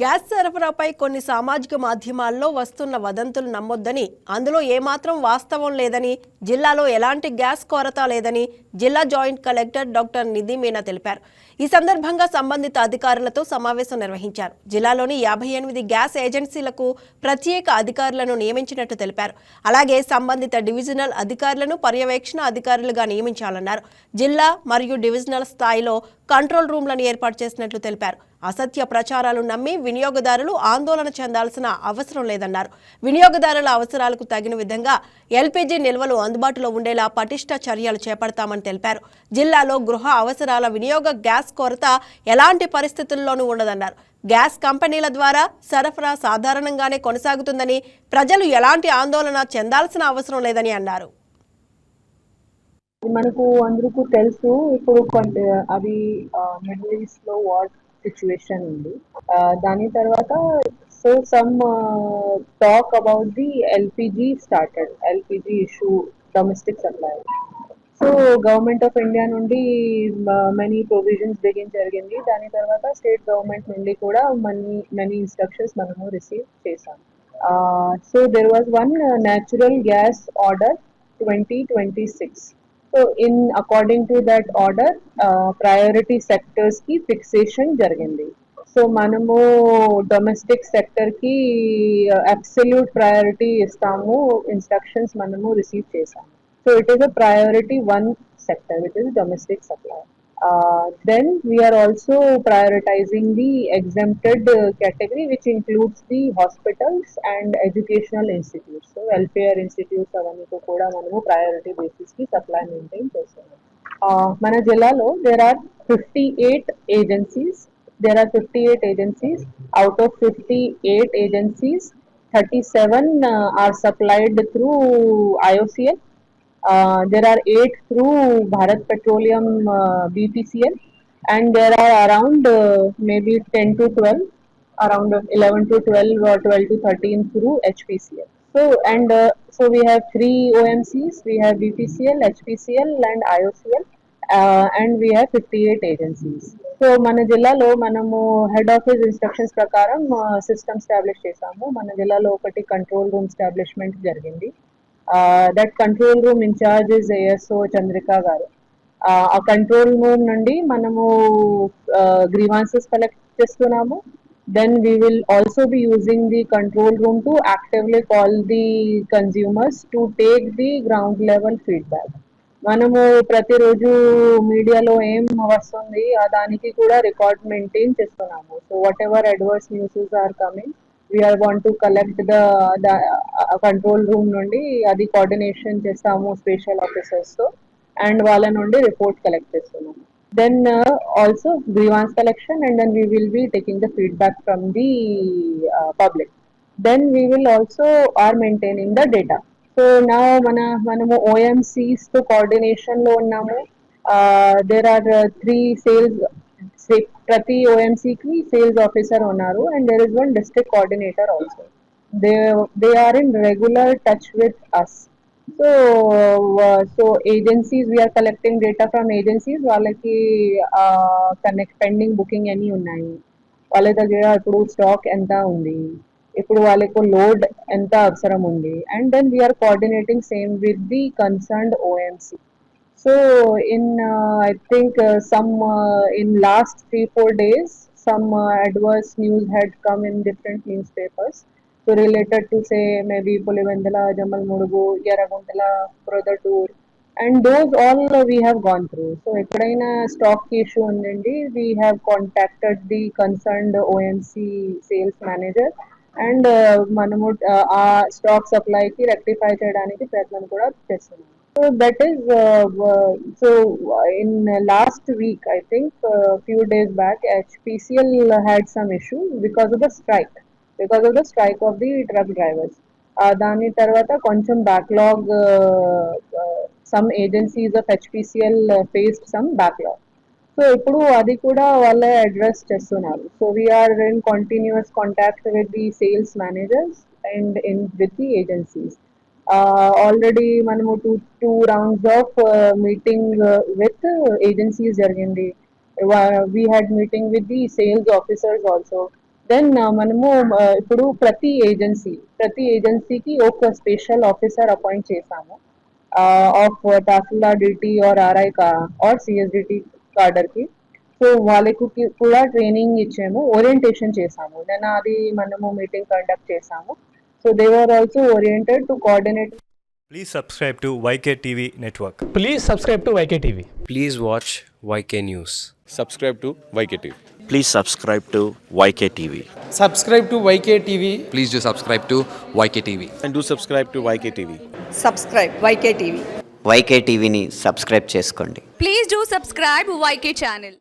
Gas సరఫరాపై కొన్ని సామాజిక మాధ్యమాల్లో వస్తున్న వదంతులు నమ్మొద్దని, అందులో ఏమాత్రం వాస్తవం లేదని, జిల్లాలో ఎలాంటి గ్యాస్ కొరత లేదని జిల్లా జాయింట్ కలెక్టర్ డాక్టర్ నిధి మీనా తెలిపారు. ఈ సందర్భంగా సంబంధిత అధికారులతో సమావేశం నిర్వహించారు. జిల్లాలోని 58 గ్యాస్ ఏజెన్సీలకు ప్రత్యేక అధికారులను నియమించినట్టు తెలిపారు. అలాగే సంబంధిత డివిజనల్ అధికారులను పర్యవేక్షణ అధికారులుగా నియమించాలన్నారు. జిల్లా మరియు డివిజనల్ స్థాయిలో కంట్రోల్ రూమ్లను ఏర్పాటు చేసినట్లు తెలిపారు. అసత్య ప్రచారాలు నమ్మి వినియోగదారులు ఆందోళన చెందాల్సిన అవసరం లేదన్నారు. వినియోగదారుల అవసరాలకు తగిన విధంగా ఎల్పీజీ నిల్వలు అందుబాటులో ఉండేలా పటిష్ట చర్యలు చేపడతామని తెలిపారు. జిల్లాలో గృహ అవసరాల వినియోగ గ్యాస్ కొరత ఎలాంటి పరిస్థితుల్లోనూ ఉండదన్నారు. గ్యాస్ కంపెనీల ద్వారా సరఫరా సాధారణంగానే కొనసాగుతుందని, ప్రజలు ఎలాంటి ఆందోళన చెందాల్సిన అవసరం లేదని అన్నారు. మనకు అందరికీ తెలుసు ఇప్పుడు అవి మిడిల్ ఈస్ట్ లో వార్ సిచ్యువేషన్ ఉంది. దాని తర్వాత so some talk about the LPG started, LPG issue, domestic supply. So government of India నుండి మెనీ ప్రొవిజన్స్ బిగిన్ జరిగింది. దాని తర్వాత స్టేట్ గవర్నమెంట్ నుండి కూడా మెనీ ఇన్స్ట్రక్షన్స్ మనము రిసీవ్ చేసాం. So there was one natural gas order 2026. So according to that order, priority sectors ki fixation jarigindi. So మనము domestic sector కి అబ్సల్యూట్ ప్రయారిటీ ఇస్తాము, ఇన్స్ట్రక్షన్స్ మనము రిసీవ్ చేసాము. So it is a priority 1 sector, which is domestic supply. Then we are also prioritizing the exempted category, which includes the hospitals and educational institutes. So welfare institutes avaniko kuda manamu priority basis ki supply maintain chestunnam. Mana jillalo there are 58 agencies. There are 58 agencies. Out of 58 agencies, 37 are supplied through IOCL. There are 8 through Bharat Petroleum BPCL, and there are around maybe 10 to 12, around 11 to 12 or 12 to 13 through HPCL. So we have 3 OMCs, we have BPCL, HPCL and IOCL, and we have 58 agencies. So మన జిల్లాలో మనము head office instructions ప్రకారం system establish చేసాము. మన జిల్లాలో ఒకటి control room establishment జరిగింది. That control room in charge is ASO Chandrika garu. ఆ కంట్రోల్ రూమ్ నుండి మనము గ్రీవాన్సెస్ కలెక్ట్ చేస్తున్నాము. Then we will also be using the control room to actively call the consumers to take the ground level feedback. మనము ప్రతిరోజు మీడియాలో ఏం వస్తుంది దానికి కూడా రికార్డ్ మెయింటైన్ చేస్తున్నాము. So whatever adverse newses are coming, we are want to collect the control room నుండి అది కోఆర్డినేషన్ చేస్తాము స్పెషల్ ఆఫీసర్స్ తో, అండ్ వాళ్ళ నుండి రిపోర్ట్ కలెక్ట్ చేస్తున్నాము. Then also grievance collection, and then we will be taking the feedback from the public. Then we will also are maintaining the data. So now manamu OMCs to coordination lo unnamu. There are 3 sales, prati OMC ki sales officer unnaru, and there is one district coordinator also. They are in regular touch with us. So agencies, we are collecting data from agencies. వాళ్ళకి connect pending booking ఎన్ని ఉన్నాయి, వాళ్ళ దగ్గర ఇప్పుడు stock ఎంత ఉంది, ఇప్పుడు వాళ్ళకు లోడ్ ఎంత అవసరం ఉంది, and then we are coordinating same with the concerned OMC. So in I think some in last 3-4 days, some adverse news had come in different newspapers. So related to say maybe Pulivendala, Jamal Murugu, Yaraguntala, Prodhatur, and those all we have gone through. So ekadaina stock issue undi, we have contacted the concerned OMC sales manager, and manamu aa stock supply ki rectify cheyadaniki prayatham kuda chestunnam. So that is in last week, I think few days back, HPCL had some issue because of the strike of the truck drivers. దాని తర్వాత కొంచెం backlog, some agencies of HPCL faced some backlog. So ఇప్పుడు అది కూడా వాళ్ళే address చేస్తున్నారు. So we are in continuous contact with the sales managers and with the agencies. Already మనము two rounds of meeting with agencies జరిగింది. We had meeting with the sales officers also. Then మనము ఇప్పుడు ప్రతి ఏజెన్సీకి ఒక స్పెషల్ ఆఫీసర్ అపాయింట్ చేశాము of tahsildar duty or RI or CSDT కార్డర్కి. So వాళ్ళకు కూడా ట్రైనింగ్ ఇచ్చాము, ఓరియంటేషన్ చేసాము. దెన్ అది మనము మీటింగ్ కండక్ట్ చేసాము. So they were also oriented to coordinate. Please subscribe to YK TV Network. Please subscribe to YK TV. Please watch YK News. Subscribe to YKTV. Please subscribe to YKTV. Subscribe to YK TV. Please do subscribe to YK TV. And do subscribe to YKTV. Subscribe YK TV. YK టీవీని subscribe చేసుకోండి. Please do subscribe YK channel.